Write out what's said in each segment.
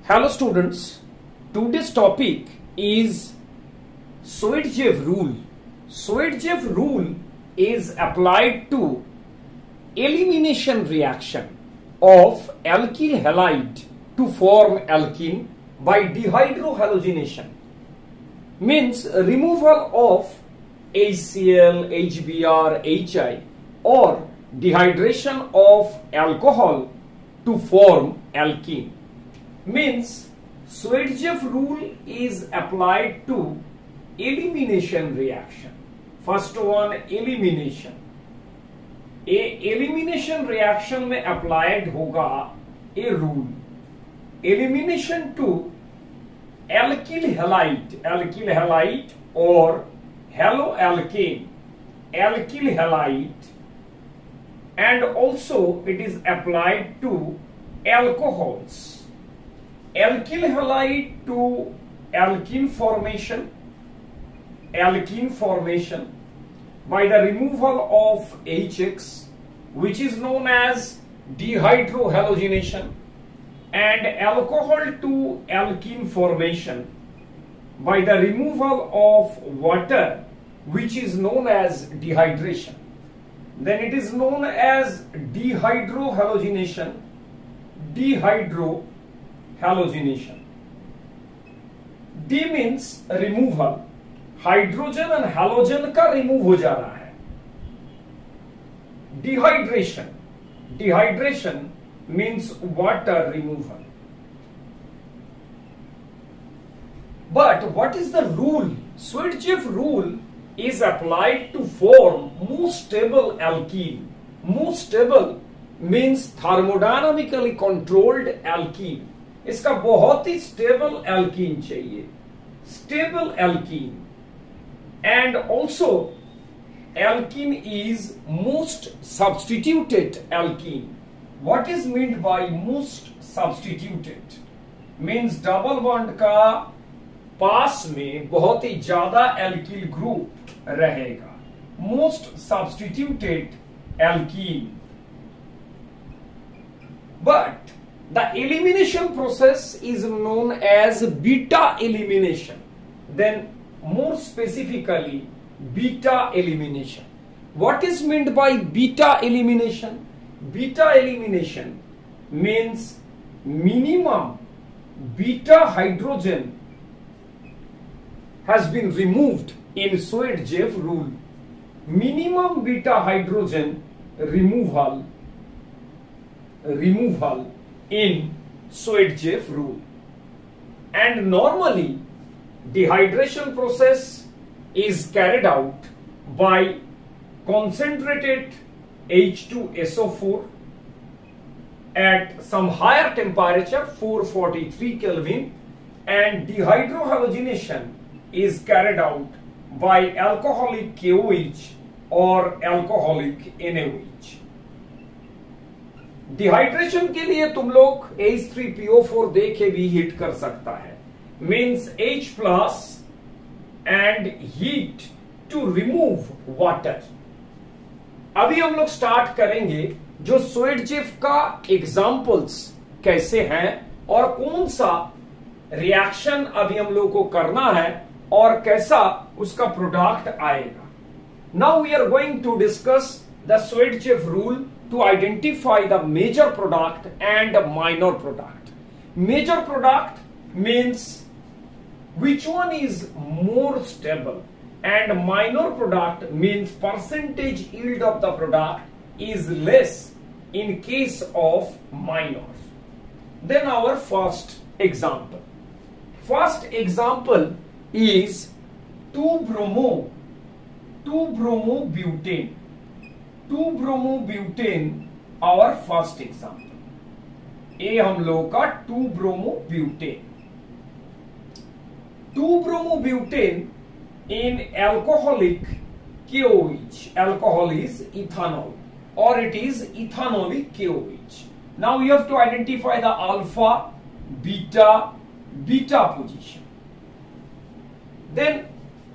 Hello students, today's topic is Swedt-Jev rule. Swedt-Jev rule is applied to elimination reaction of alkyl halide to form alkene by dehydrohalogenation. Means removal of HCl, HBr, HI or dehydration of alcohol to form alkene. Means Swedt-Jev rule is applied to elimination reaction. First one, elimination. Elimination reaction में applied होगा a rule. Elimination to alkyl halide or haloalkane, alkyl halide, and also it is applied to alcohols. Alkyl halide to alkene formation by the removal of HX, which is known as dehydrohalogenation, and alcohol to alkene formation by the removal of water, which is known as dehydration. Then it is known as dehydrohalogenation. D means removal. Hydrogen और halogen का remove हो जा रहा है. Dehydration means water removal. But what is the rule? Swedt-Jev rule is applied to form most stable alkene. Most stable means thermodynamically controlled alkene. इसका बहुत ही stable alkene चाहिए, stable alkene. And also alkene is most substituted alkene. What is meant by most substituted? Means double bond का पास में बहुत ही ज्यादा alkyl group रहेगा. Most substituted alkene. But the elimination process is known as beta elimination. Then more specifically, beta elimination. What is meant by beta elimination? Beta elimination means minimum beta hydrogen has been removed in Swedt-Jev rule. Minimum beta hydrogen removal in Swedt-Jev rule. And normally dehydration process is carried out by concentrated H2SO4 at some higher temperature, 443 Kelvin, and dehydrohalogenation is carried out by alcoholic KOH or alcoholic NaOH. Dehydration के लिए तुम लोग H3PO4 दे के भी heat कर सकता है. Means H plus and heat to remove water. अभी हम लोग स्टार्ट करेंगे जो Swedt-Jev का एग्जाम्पल्स कैसे हैं और कौन सा रिएक्शन अभी हम लोग को करना है और कैसा उसका प्रोडक्ट आएगा. Now we are going to discuss the Swedt-Jev rule to identify the major product and minor product. Major product means which one is more stable, and minor product means percentage yield of the product is less in case of minor. Then our first example. First example is 2-bromobutane. 2-bromobutane our first example. ये हम लोग का 2-bromobutane. 2-bromobutane in alcoholic KOH. Alcohol is ethanol or it is ethanolic KOH. Now you have to identify the alpha, beta position. Then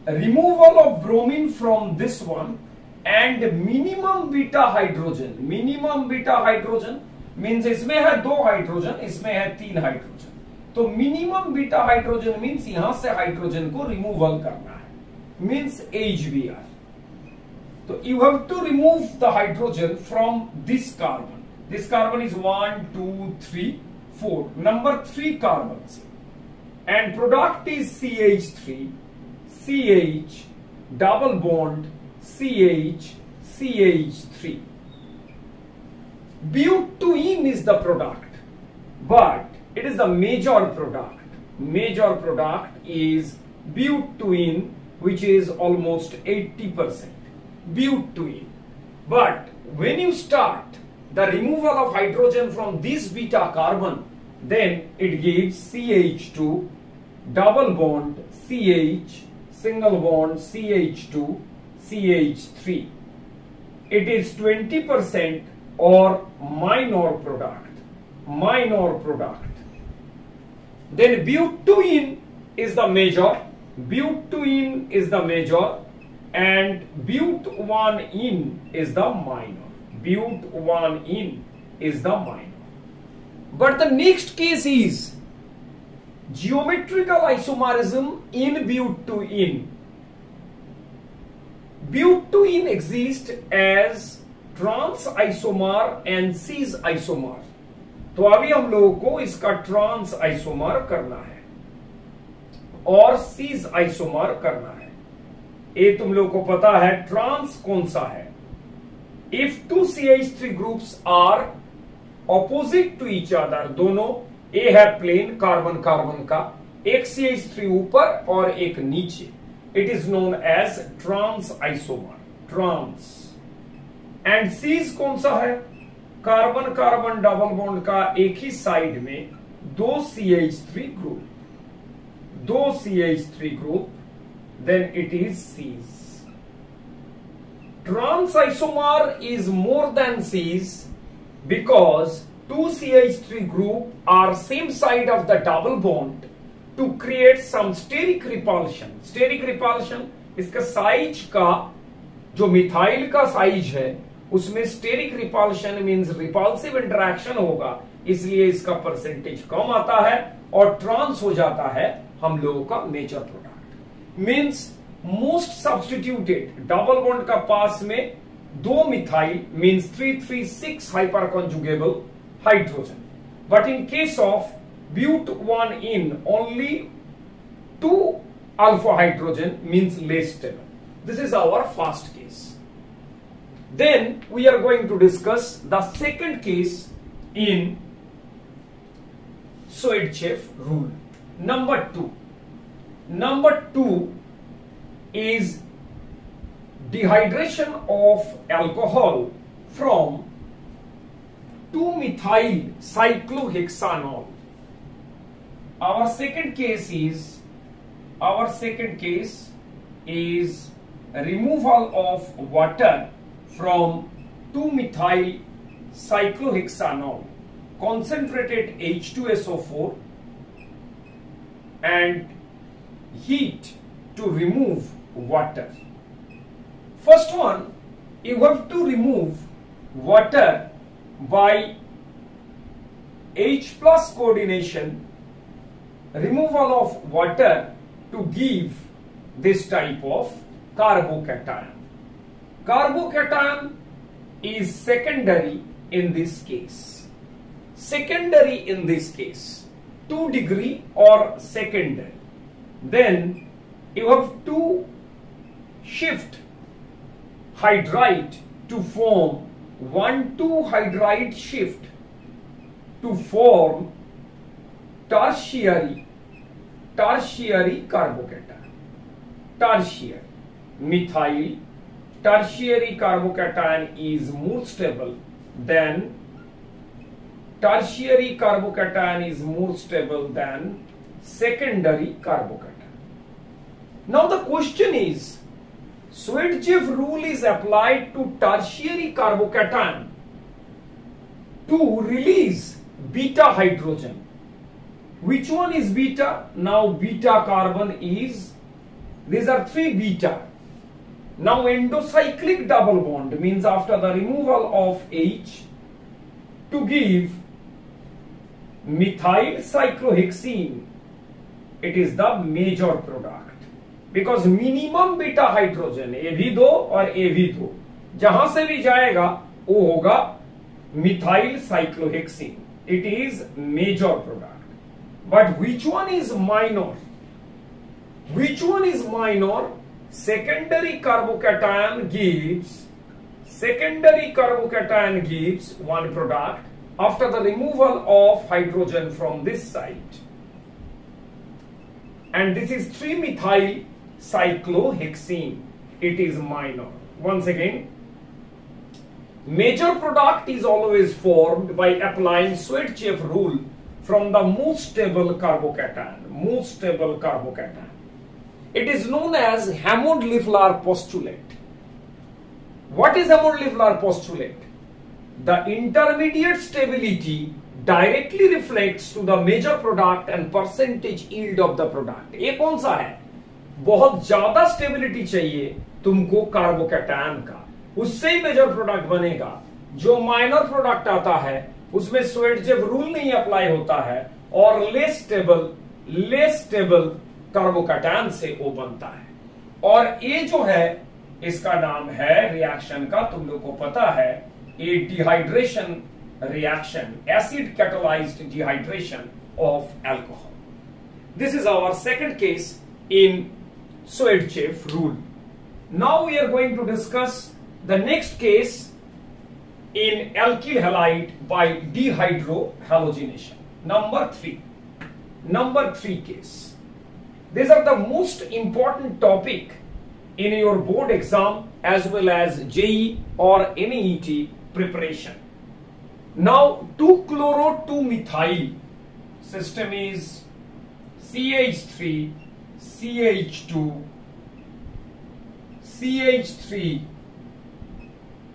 removal of bromine from this one and minimum beta hydrogen. Minimum beta hydrogen means इसमें है 2 hydrogen, इसमें है 3 hydrogen, तो तो minimum beta hydrogen means यहां से hydrogen को removal करना है, मीन्स HBr. तो you have to remove the hydrogen from this carbon. This carbon is 1 2 3 4, number 3 carbon से, and product is CH3 CH double bond CH CH3. Butene is the product, but it is the major product. Major product is butene, which is almost 80%. Butene. But when you start the removal of hydrogen from this beta carbon, then it gives CH2 double bond CH single bond CH2 CH3. It is 20% or minor product. Minor product. Then butene is the major. Butene is the major, and but1ene is the minor. But1ene is the minor. But the next case is geometrical isomerism in butene. Butene exists as trans isomer and cis isomer. तो अभी हम लोगों को इसका trans isomer करना है और seize isomer करना है. ये तुम लोगों को पता है ट्रांस कौन सा है. If two CH3 groups are opposite to each other, दोनों ए है प्लेन कार्बन कार्बन का, एक CH3 ऊपर और एक नीचे, it is known as trans isomer. Trans. And cis कौन सा है? कार्बन कार्बन डबल बॉन्ड का एक ही साइड में दो CH3 ग्रुप, दो CH3 group, then it is cis. Trans isomer is more than cis because two CH3 group are same side of the double bond to create some steric repulsion. Steric repulsion इसका size का, जो methyl का size है उसमें steric repulsion means repulsive interaction होगा, इसलिए इसका percentage कम आता है और ट्रांस हो जाता है हम लोगों का major product. Means most substituted double bond का पास में दो methyl means 336 hyper conjugable hydrogen, but in case of but1ene only 2 alpha hydrogen means less stable. This is our first case. Then we are going to discuss the second case in Suedchev rule. Number 2 is dehydration of alcohol from 2-methyl cyclohexanol. Our second case is removal of water from 2-methyl cyclohexanol, concentrated H2SO4, and heat to remove water. First one, you have to remove water by H+ coordination, removal of water to give this type of carbocation. Carbocation is secondary in this case. Secondary in this case, 2 degree or secondary. Then you have to shift hydride to form 1,2 hydride shift to form tertiary carbocation. Tertiary methyl tertiary carbocation is more stable than secondary carbocation. Now the question is, Suedchev rule is applied to tertiary carbocation to release beta hydrogen. Which one is beta? Now beta carbon is, these are 3 beta. Now endocyclic double bond means after the removal of H to give methyl cyclohexene, it is the major product because minimum beta hydrogen Ab2 और Ab2 जहां से भी जाएगा वो होगा methyl cyclohexene. It is major product. But which one is minor? Which one is minor? Secondary carbocation gives one product after the removal of hydrogen from this site, and this is 3-methyl cyclohexene. It is minor. Once again, major product is always formed by applying Schwarzschild rule from the most stable carbocation. It is known as Hammond-Leffler postulate. What is Hammond-Leffler postulate? The intermediate stability directly reflects to the major product and percentage yield of the product. ये कौन सा है? बहुत ज्यादा stability चाहिए तुमको carbocation का, उससे ही मेजर प्रोडक्ट बनेगा. जो माइनर प्रोडक्ट आता है उसमें श्वेर्ट्ज़ेफ रूल नहीं अप्लाई होता है और लेस स्टेबल कार्बोकैटायन से वो बनता है. और ये जो है इसका नाम है रिएक्शन का, तुम लोग को पता है, a dehydration reaction, acid catalysed dehydration of alcohol. This is our second case in Schwarzschild rule. Now we are going to discuss the next case in alkyl halide by dehydrohalogenation. Number three case. These are the most important topic in your board exam as well as JEE or NEET preparation. Now 2-chloro-2-methyl system is CH3, CH2, CH3,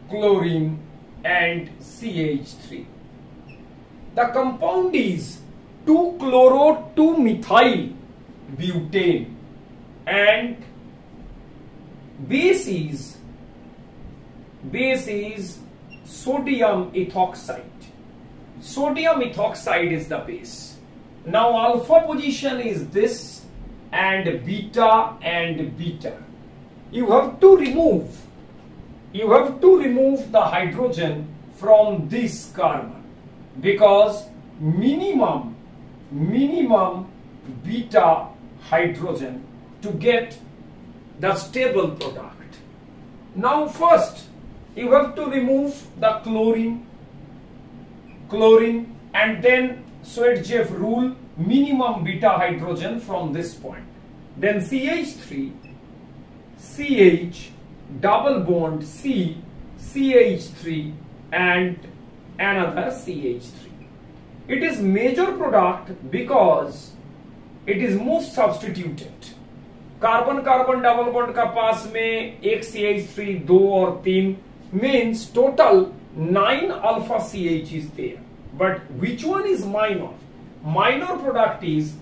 chlorine and CH3. The compound is 2-chloro-2-methyl butane and base is sodium ethoxide. Sodium ethoxide is the base. Now alpha position is this and beta. You have to remove the hydrogen from this carbon because minimum beta hydrogen to get the stable product. Now first you have to remove the chlorine and then Schwarzschild rule, minimum beta hydrogen from this point. Then CH3, CH, double bond C, CH3 and another CH3. It is major product because it is most substituted. Carbon double bond का पास में एक CH3, 2 और 3 means total 9 alpha CH is there. But which one is minor? Minor product is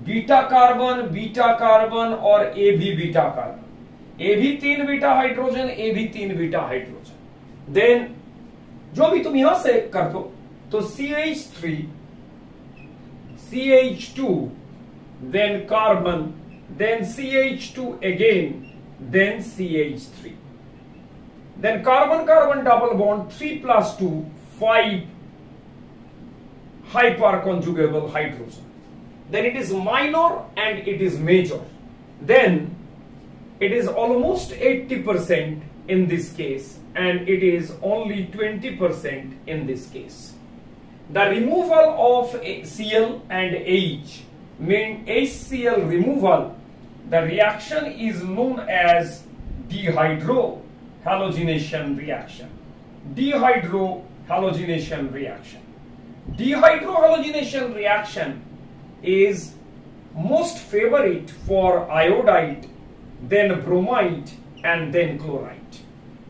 beta carbon और AB beta carbon. AB 3 beta hydrogen, AB 3 beta hydrogen. Then जो भी तुम यहां से कर दो तो CH3, CH2, then carbon, then CH2 again, then CH3. Then carbon double bond 3 plus 2, 5 hyperconjugable hydrogen. Then it is minor and it is major. Then it is almost 80% in this case and it is only 20% in this case. The removal of Cl and H mean HCl removal, the reaction is known as dehydrohalogenation reaction. Dehydrohalogenation reaction is most favorite for iodide, then bromide and then chloride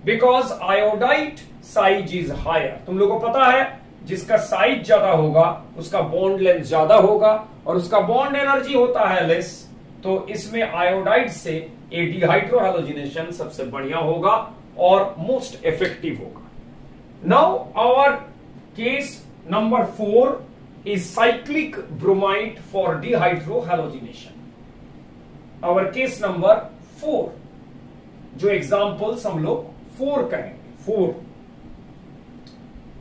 because iodide size is higher. तुम लोगों को पता है जिसका size ज्यादा होगा उसका bond length ज्यादा होगा और उसका बॉन्ड एनर्जी होता है लेस, तो इसमें आयोडाइड से ए डिहाइड्रोहैलोजिनेशन सबसे बढ़िया होगा और मोस्ट इफेक्टिव होगा. Now our case number 4 is cyclic bromide for dehydrohalogenation. Our case number 4, जो एग्जाम्पल्स हम लोग 4 करेंगे. 4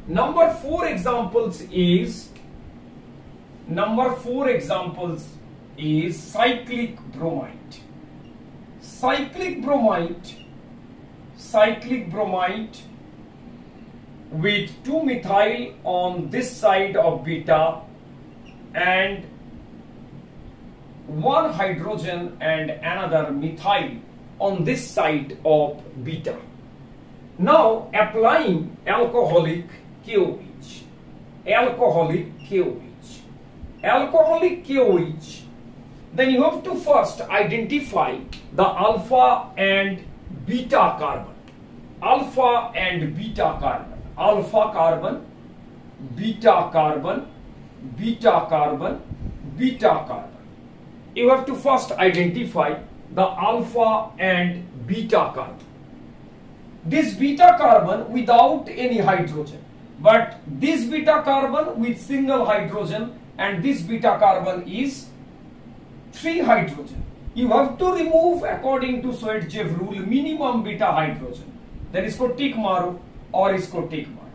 number 4 examples is cyclic bromide. Cyclic bromide with 2-methyl on this side of beta and 1 hydrogen and another methyl on this side of beta. Now applying alcoholic KOH, then you have to first identify the alpha and beta carbon. Alpha carbon, beta carbon. You have to first identify the alpha and beta carbon. This beta carbon without any hydrogen, but this beta carbon with single hydrogen, and this beta carbon is 3 hydrogen. You have to remove according to Swedjev rule minimum beta hydrogen. Then इसको टिक मारो और इसको टिक मारो.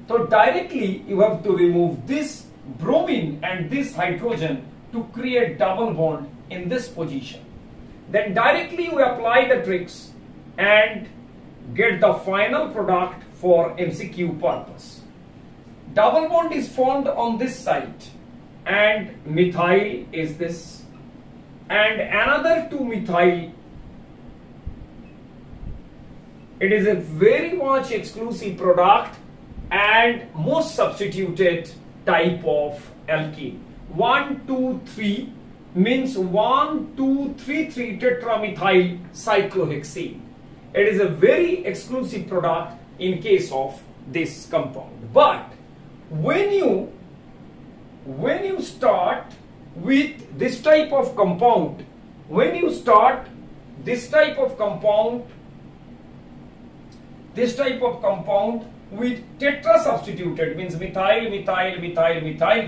तो directly you have to remove this bromine and this hydrogen to create double bond in this position. Then directly you apply the tricks and get the final product for MCQ purpose. Double bond is formed on this side and methyl is this, and another 2 methyl. It is a very much exclusive product and most substituted type of alkene. 1, 2, 3 means 1, 2, 3, 3 tetramethyl cyclohexane. It is a very exclusive product in case of this compound. But when you start with this type of compound, with tetra substituted means methyl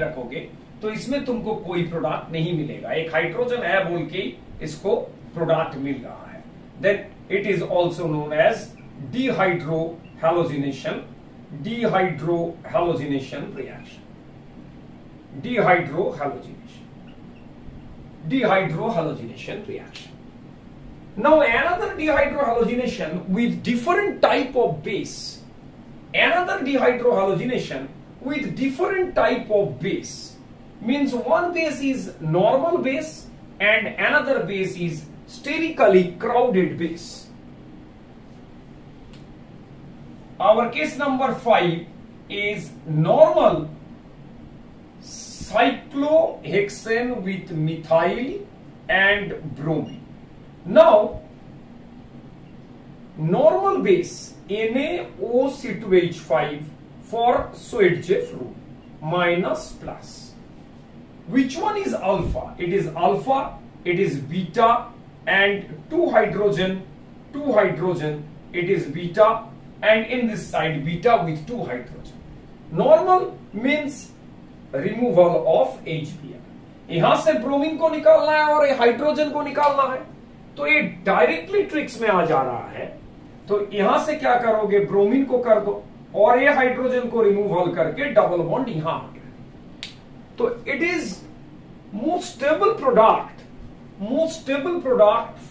रखोगे तो इसमें तुमको कोई product नहीं मिलेगा. एक hydrogen है बोल के इसको प्रोडक्ट मिल रहा है. Then it is also known as dehydrohalogenation reaction. Dehydrohalogenation reaction. Now another dehydrohalogenation with different type of base. Means one base is normal base and another base is sterically crowded base. Our case number 5 is normal cyclohexane with methyl and bromine. Now normal base NaOC2H5 for Swedjev rule minus plus. Which one is alpha? It is alpha, it is beta, and 2 hydrogen, it is beta, and in this side beta with 2 hydrogen. Normal means removal of HBr. यहां से bromine को निकालना है और hydrogen को निकालना है, तो ये डायरेक्टली ट्रिक्स में आ जा रहा है. तो यहां से क्या करोगे, ब्रोमीन को कर दो और ये हाइड्रोजन को रिमूवल करके डबल बॉन्ड यहां आ गया. तो it is most stable product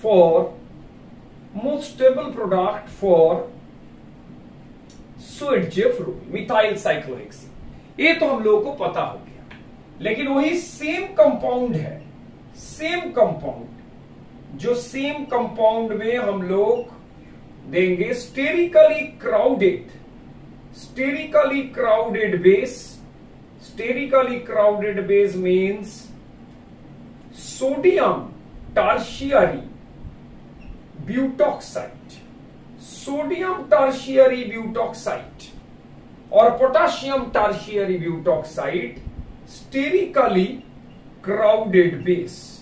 for Swedjev rule methyl cyclohexane. ये तो हम लोगों को पता हो गया, लेकिन वही सेम कंपाउंड है, जो सेम कंपाउंड में हम लोग देंगे sterically crowded base means sodium tertiary butoxide or potassium tertiary butoxide, sterically crowded base.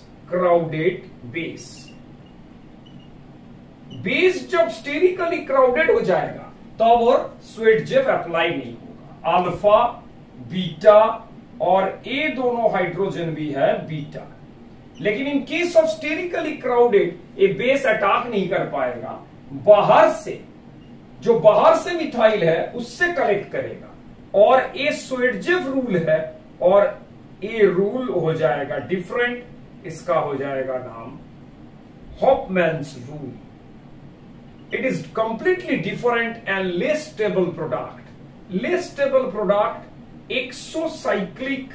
Base जब स्टेरिकली क्राउडेड हो जाएगा तब और स्वेडजेव अप्लाई नहीं होगा. अल्फा, बीटा, और ए दोनों हाइड्रोजन भी है बीटा। लेकिन in case of sterically crowded ये बेस अटैक नहीं कर पाएगा, बाहर से जो बाहर से मिथाइल है उससे कलेक्ट करेगा और ये सोएटजेव रूल है और ये रूल हो जाएगा डिफरेंट, इसका हो जाएगा नाम Hofmann's rule. It is completely different and less stable product. Less stable product exocyclic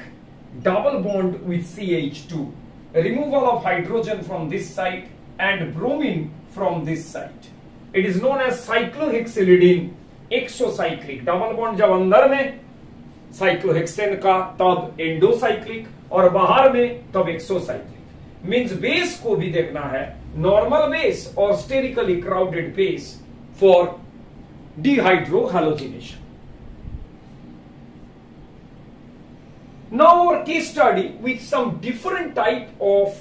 double bond with CH2, removal of hydrogen from this site and bromine from this site. It is known as cyclohexylidene exocyclic. Double bond जब अंदर में cyclohexane का तब एंडोसाइक्लिक और बाहर में तब exocyclic. Means base को भी देखना है, नॉर्मल बेस और sterically crowded base for dehydrohalogenation. Now our case study with some different type of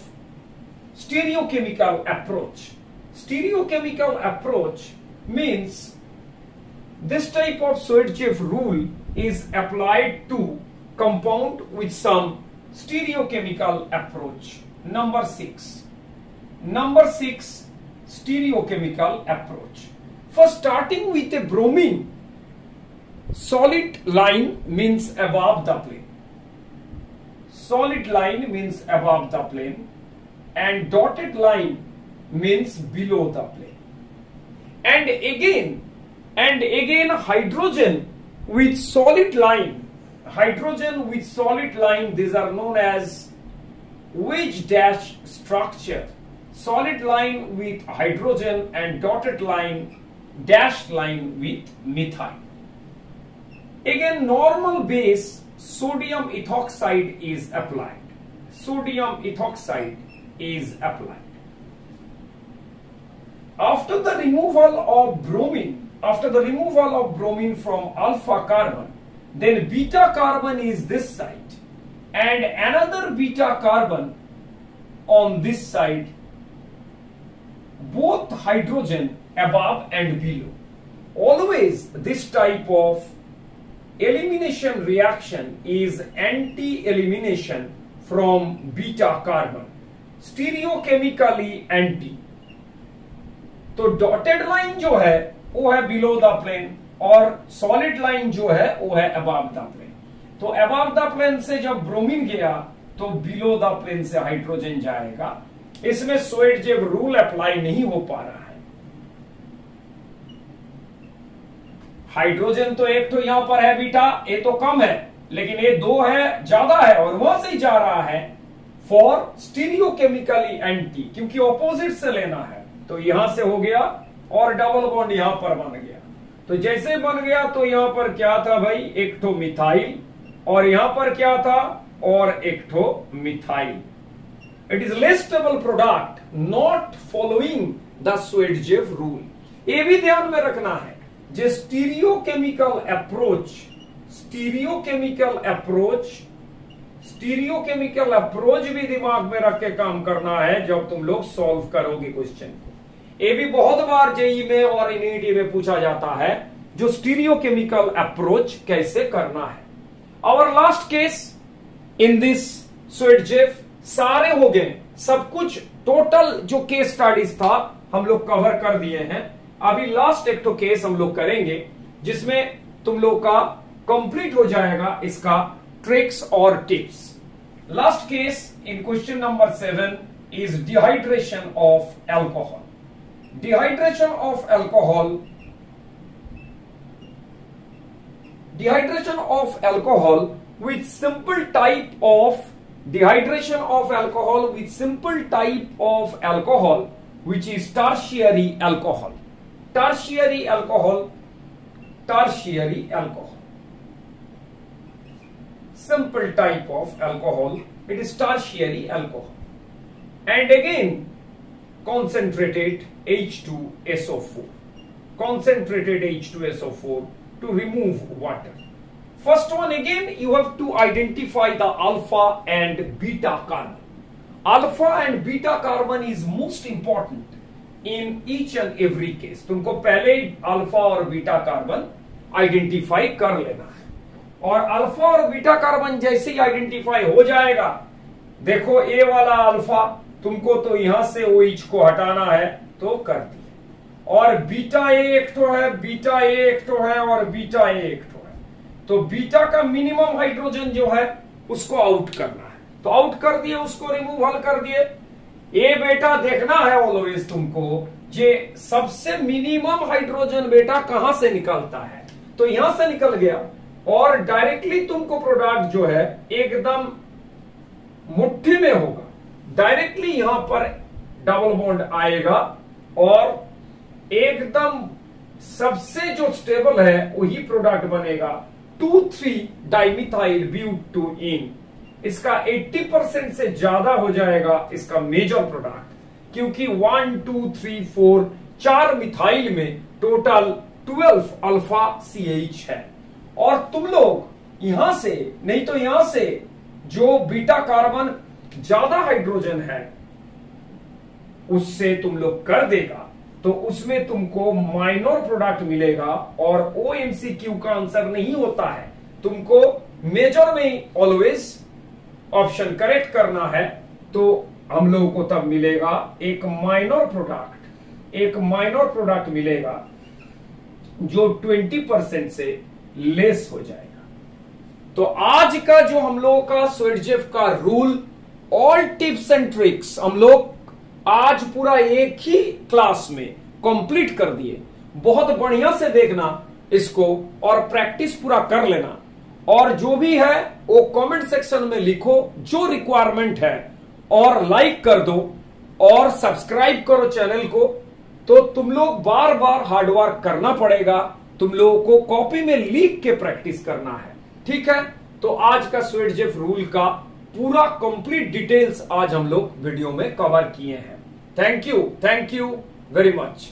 stereochemical approach. Stereochemical approach means this type of Soitchev rule is applied to compound with some stereochemical approach. Number 6. Number 6 stereochemical approach. First, starting with a bromine, solid line means above the plane. Solid line means above the plane and dotted line means below the plane. And again hydrogen with solid line, these are known as wedge dash structure. Solid line with hydrogen and dotted line, dashed line with methyl. Again normal base sodium ethoxide is applied. Sodium ethoxide is applied. After the removal of bromine from alpha carbon, then beta carbon is this side and another beta carbon on this side, both hydrogen above and below. Always this type of elimination reaction is anti-elimination from beta carbon, stereochemically anti. तो dotted line जो है वो है below the plane और solid line जो है वो है अबव द प्लेन। तो अबव द प्लेन से जब ब्रोमीन गया तो बिलो द प्लेन से हाइड्रोजन जाएगा। इसमें सोएटजेव रूल अप्लाई नहीं हो पा रहा है। हाइड्रोजन तो एक तो यहां पर है बीटा, ये तो कम है, लेकिन ये 2 है ज्यादा है और वहां से ही जा रहा है फॉर स्टीरियोकेमिकली एंटी, क्योंकि ऑपोजिट से लेना है। तो यहां से हो गया और डबल बॉन्ड यहां पर बन गया। तो जैसे बन गया तो यहां पर क्या था भाई, एक ठो मिथाइल और यहां पर क्या था और एक ठो methyl. It is less stable product not following the Saytzeff rule. ये भी ध्यान में रखना है, जो स्टीरियोकेमिकल अप्रोच भी दिमाग में रख के काम करना है जब तुम लोग सॉल्व करोगे क्वेश्चन को। ये भी बहुत बार जेई में और एनईटी में पूछा जाता है, जो स्टीरियोकेमिकल अप्रोच कैसे करना है। Our last case in this Saytzeff सारे हो गए, सब कुछ टोटल जो केस स्टडीज था हम लोग कवर कर दिए हैं। अभी लास्ट एक तो केस हम लोग करेंगे जिसमें तुम लोग का कंप्लीट हो जाएगा इसका ट्रिक्स और tips. Last case in question number 7 is dehydration of alcohol. Dehydration of alcohol with simple type of alcohol which is tertiary alcohol. Simple type of alcohol, it is tertiary alcohol. And again concentrated H2SO4 to remove water. First one, again you have to identify the alpha and beta carbon. Alpha and beta carbon is most important in each and every case. तुमको पहले ही alpha और beta carbon identify कर लेना है। और alpha और beta carbon जैसे ही identify हो जाएगा, देखो ए वाला अल्फा तुमको तो यहां से OH को हटाना है तो कर दिए, और बीटा ए एक तो है, बीटा ए एक तो है, और बीटा ए एक तो है, तो बीटा का मिनिमम हाइड्रोजन जो है उसको आउट करना है, तो आउट कर दिए, उसको रिमूव हल कर दिए। ए बेटा देखना है ऑलवेज तुमको, जे सबसे मिनिमम हाइड्रोजन बेटा कहां से निकलता है, तो यहां से निकल गया, और डायरेक्टली तुमको प्रोडक्ट जो है एकदम मुट्ठी में होगा, डायरेक्टली यहां पर डबल बॉन्ड आएगा, और एकदम सबसे जो स्टेबल है वही प्रोडक्ट बनेगा 2,3 डाइमिथाइल ब्यूटेन। इसका 80% से ज्यादा हो जाएगा इसका मेजर प्रोडक्ट, क्योंकि 1 2 3 4 4 मिथाइल में टोटल 12 अल्फा CH है। और तुम लोग यहां से नहीं तो यहां से जो बीटा कार्बन ज्यादा हाइड्रोजन है उससे तुम लोग कर देगा, तो उसमें तुमको माइनर प्रोडक्ट मिलेगा, और OMCQ का आंसर नहीं होता है, तुमको मेजर में ऑलवेज ऑप्शन करेक्ट करना है, तो हम लोगों को तब मिलेगा एक माइनर प्रोडक्ट मिलेगा जो 20% से लेस हो जाएगा। तो आज का जो हम लोगों का स्वेटजेफ का rule, all tips and tricks हम लोग आज पूरा एक ही क्लास में कंप्लीट कर दिए। बहुत बढ़िया से देखना इसको और प्रैक्टिस पूरा कर लेना, और जो भी है वो कमेंट सेक्शन में लिखो जो रिक्वायरमेंट है, और लाइक कर दो और सब्सक्राइब करो चैनल को। तो तुम लोग बार बार हार्डवर्क करना पड़ेगा, तुम लोगों को कॉपी में लिख के प्रैक्टिस करना है, ठीक है। तो आज का स्वेटजेफ रूल का पूरा कंप्लीट डिटेल्स आज हम लोग वीडियो में कवर किए हैं। Thank you very much.